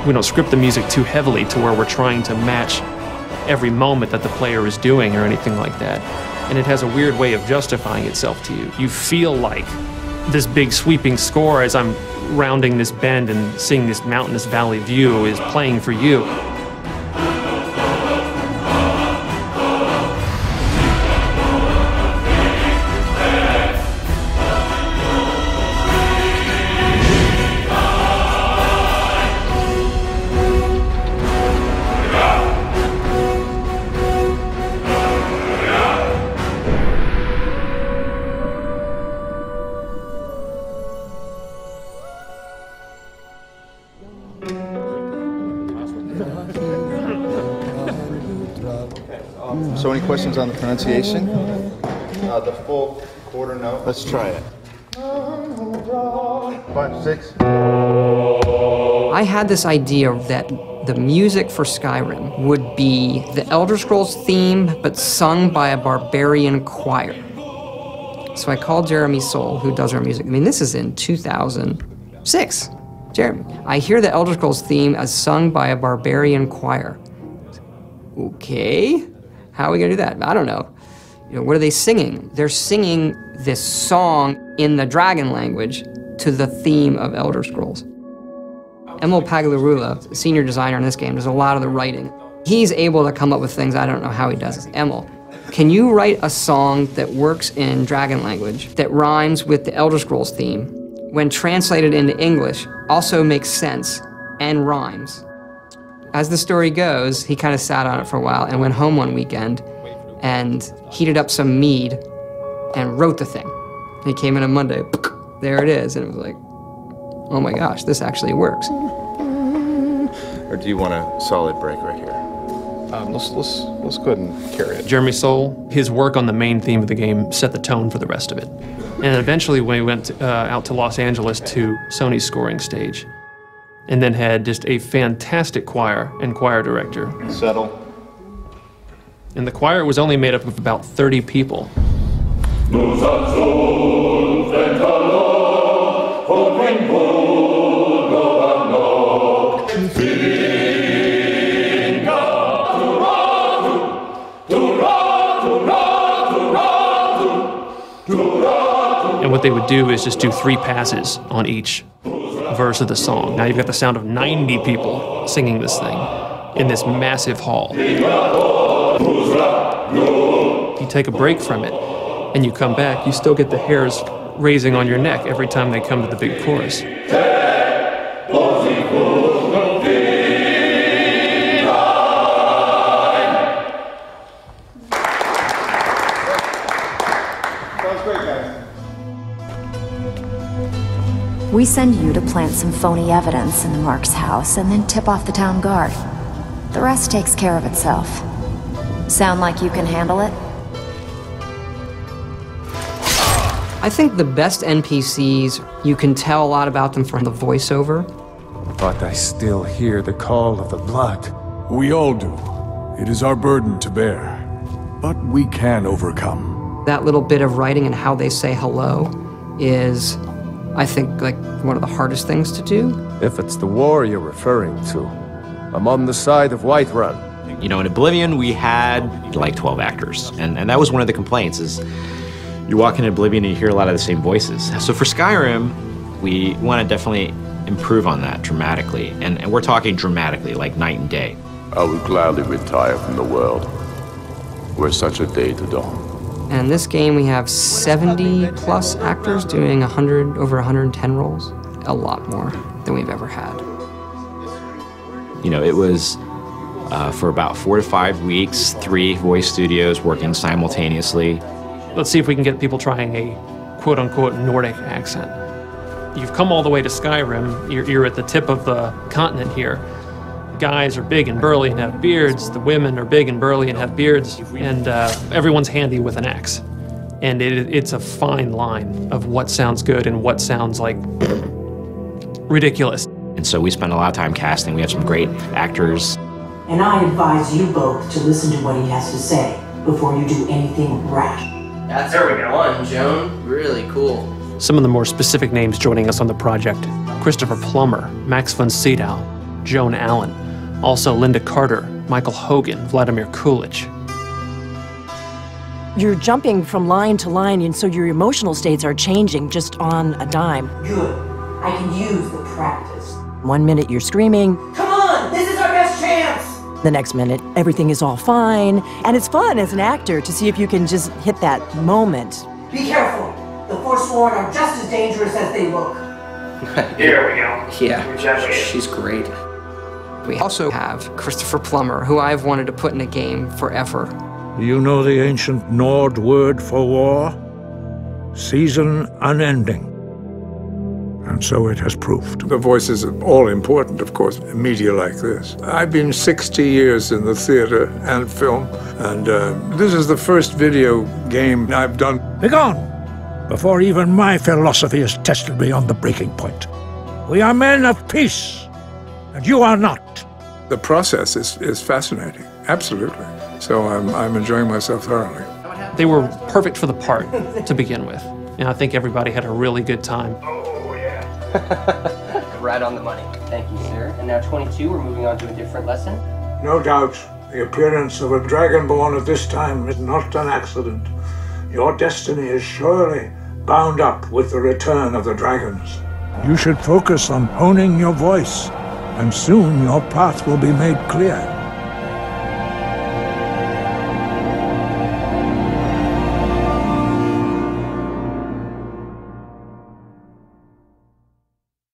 We don't script the music too heavily to where we're trying to match every moment that the player is doing or anything like that. And it has a weird way of justifying itself to you. You feel like this big sweeping score as I'm rounding this bend and seeing this mountainous valley view is playing for you. So any questions on the pronunciation? The full quarter note. Let's try it. 5, 6. I had this idea that the music for Skyrim would be the Elder Scrolls theme, but sung by a barbarian choir. So I called Jeremy Soule, who does our music. I mean, this is in 2006. Jeremy, I hear the Elder Scrolls theme as sung by a barbarian choir. Okay, how are we gonna do that? I don't know. You know, what are they singing? They're singing this song in the dragon language to the theme of Elder Scrolls. Emil Pagalarula, senior designer in this game, does a lot of the writing. He's able to come up with things, I don't know how he does this. Emil, can you write a song that works in dragon language that rhymes with the Elder Scrolls theme, when translated into English, also makes sense and rhymes? As the story goes, he kind of sat on it for a while and went home one weekend and heated up some mead and wrote the thing. And he came in on Monday, there it is, and it was like, oh my gosh, this actually works. Or do you want a solid break right here? Let's go ahead and carry it. Jeremy Soule, his work on the main theme of the game set the tone for the rest of it. And eventually we went out to Los Angeles to Sony's scoring stage, and then had just a fantastic choir and choir director. Settle. And the choir was only made up of about 30 people. And what they would do is just do 3 passes on each verse of the song. Now you've got the sound of 90 people singing this thing in this massive hall. You take a break from it and you come back, you still get the hairs raising on your neck every time they come to the big chorus. We send you to plant some phony evidence in the Mark's house and then tip off the town guard. The rest takes care of itself. Sound like you can handle it? I think the best NPCs, you can tell a lot about them from the voiceover. But I still hear the call of the blood. We all do. It is our burden to bear. But we can overcome. That little bit of writing and how they say hello is, I think, like one of the hardest things to do. If it's the war you're referring to, I'm on the side of Whiterun. You know, in Oblivion, we had like 12 actors, and that was one of the complaints, is you walk into Oblivion and you hear a lot of the same voices. So for Skyrim, we want to definitely improve on that dramatically, and we're talking dramatically, like night and day. I would gladly retire from the world were such a day to dawn. And in this game, we have 70 plus actors doing over 110 roles. A lot more than we've ever had. You know, it was for about 4 to 5 weeks, 3 voice studios working simultaneously. Let's see if we can get people trying a quote-unquote Nordic accent. You've come all the way to Skyrim, you're at the tip of the continent here. Guys are big and burly and have beards, the women are big and burly and have beards, and everyone's handy with an axe. And it's a fine line of what sounds good and what sounds like ridiculous. And so we spent a lot of time casting. We have some great actors. And I advise you both to listen to what he has to say before you do anything rash. That's where we go. Joan, really cool. Some of the more specific names joining us on the project: Christopher Plummer, Max von Sydow, Joan Allen. Also Linda Carter, Michael Hogan, Vladimir Coolidge. You're jumping from line to line, and so your emotional states are changing just on a dime. Good. I can use the practice. 1 minute you're screaming. Come on! This is our best chance! The next minute, everything is all fine. And it's fun as an actor to see if you can just hit that moment. Be careful. The Forsworn are just as dangerous as they look. Here we go. Yeah, she's great. We also have Christopher Plummer, who I've wanted to put in a game forever. You know the ancient Nord word for war? Season unending. And so it has proved. The voice is all important, of course, in media like this. I've been 60 years in the theater and film, and this is the first video game I've done. Begone, before even my philosophy is tested beyond the breaking point. We are men of peace, and you are not. The process is fascinating, absolutely. So I'm enjoying myself thoroughly. They were perfect for the part to begin with, and I think everybody had a really good time. Right on the money. Thank you, sir. And now 22, we're moving on to a different lesson. No doubt, the appearance of a dragonborn at this time is not an accident. Your destiny is surely bound up with the return of the dragons. You should focus on honing your voice, and soon your path will be made clear.